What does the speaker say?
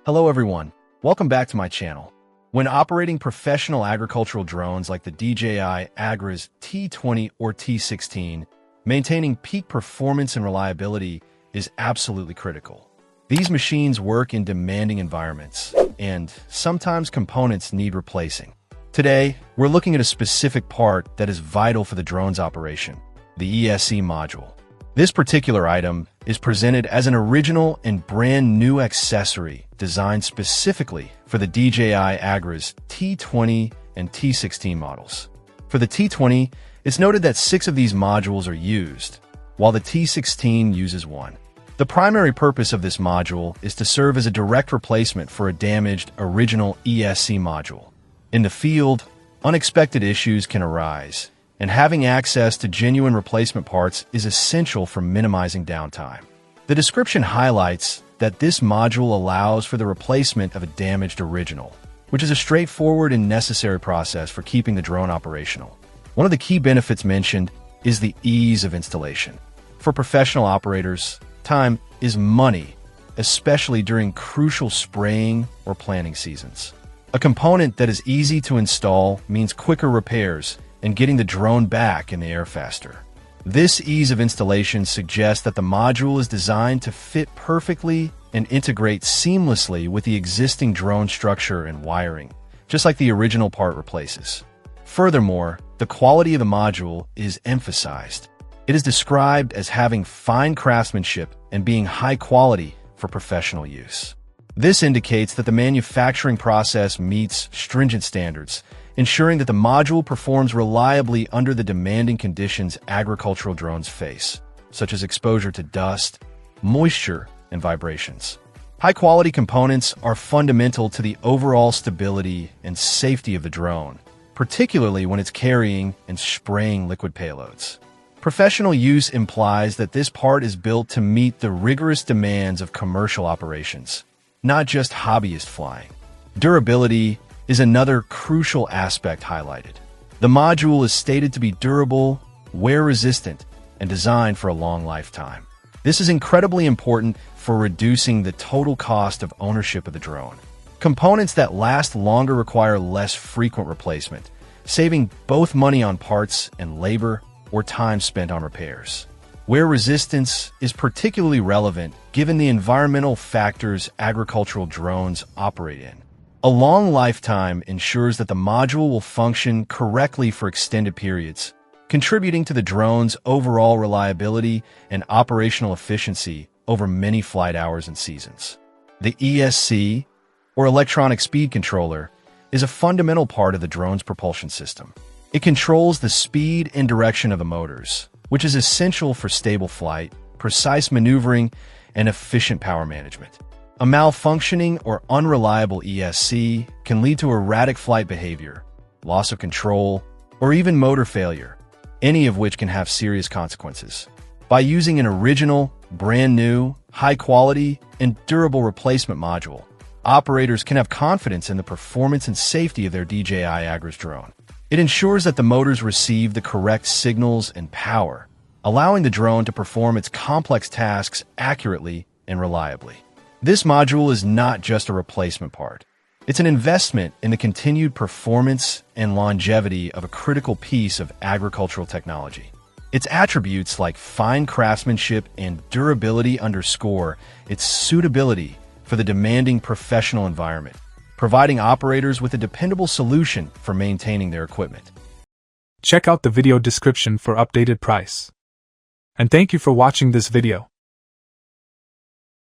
Hello everyone, welcome back to my channel. When operating professional agricultural drones like the DJI Agras T20 or T16, maintaining peak performance and reliability is absolutely critical. These machines work in demanding environments, and sometimes components need replacing. Today, we're looking at a specific part that is vital for the drone's operation, the ESC module. This particular item is presented as an original and brand new accessory designed specifically for the DJI Agras T20 and T16 models. For the T20, it's noted that 6 of these modules are used, while the T16 uses 1. The primary purpose of this module is to serve as a direct replacement for a damaged original ESC module. In the field, unexpected issues can arise, and having access to genuine replacement parts is essential for minimizing downtime. The description highlights that this module allows for the replacement of a damaged original, which is a straightforward and necessary process for keeping the drone operational. One of the key benefits mentioned is the ease of installation. For professional operators, time is money, especially during crucial spraying or planting seasons. A component that is easy to install means quicker repairs and getting the drone back in the air faster. This ease of installation suggests that the module is designed to fit perfectly and integrate seamlessly with the existing drone structure and wiring, just like the original part replaces. Furthermore, the quality of the module is emphasized. It is described as having fine craftsmanship and being high quality for professional use. This indicates that the manufacturing process meets stringent standards, ensuring that the module performs reliably under the demanding conditions agricultural drones face, such as exposure to dust, moisture, and vibrations. High-quality components are fundamental to the overall stability and safety of the drone, particularly when it's carrying and spraying liquid payloads. Professional use implies that this part is built to meet the rigorous demands of commercial operations, not just hobbyist flying. Durability is another crucial aspect highlighted. The module is stated to be durable, wear-resistant, and designed for a long lifetime. This is incredibly important for reducing the total cost of ownership of the drone. Components that last longer require less frequent replacement, saving both money on parts and labor or time spent on repairs. Wear resistance is particularly relevant given the environmental factors agricultural drones operate in. A long lifetime ensures that the module will function correctly for extended periods, contributing to the drone's overall reliability and operational efficiency over many flight hours and seasons. The ESC, or Electronic Speed Controller, is a fundamental part of the drone's propulsion system. It controls the speed and direction of the motors, which is essential for stable flight, precise maneuvering, and efficient power management. A malfunctioning or unreliable ESC can lead to erratic flight behavior, loss of control, or even motor failure, any of which can have serious consequences. By using an original, brand new, high-quality, and durable replacement module, operators can have confidence in the performance and safety of their DJI Agras drone. It ensures that the motors receive the correct signals and power, allowing the drone to perform its complex tasks accurately and reliably. This module is not just a replacement part. It's an investment in the continued performance and longevity of a critical piece of agricultural technology. Its attributes like fine craftsmanship and durability underscore its suitability for the demanding professional environment, providing operators with a dependable solution for maintaining their equipment. Check out the video description for updated price. And thank you for watching this video.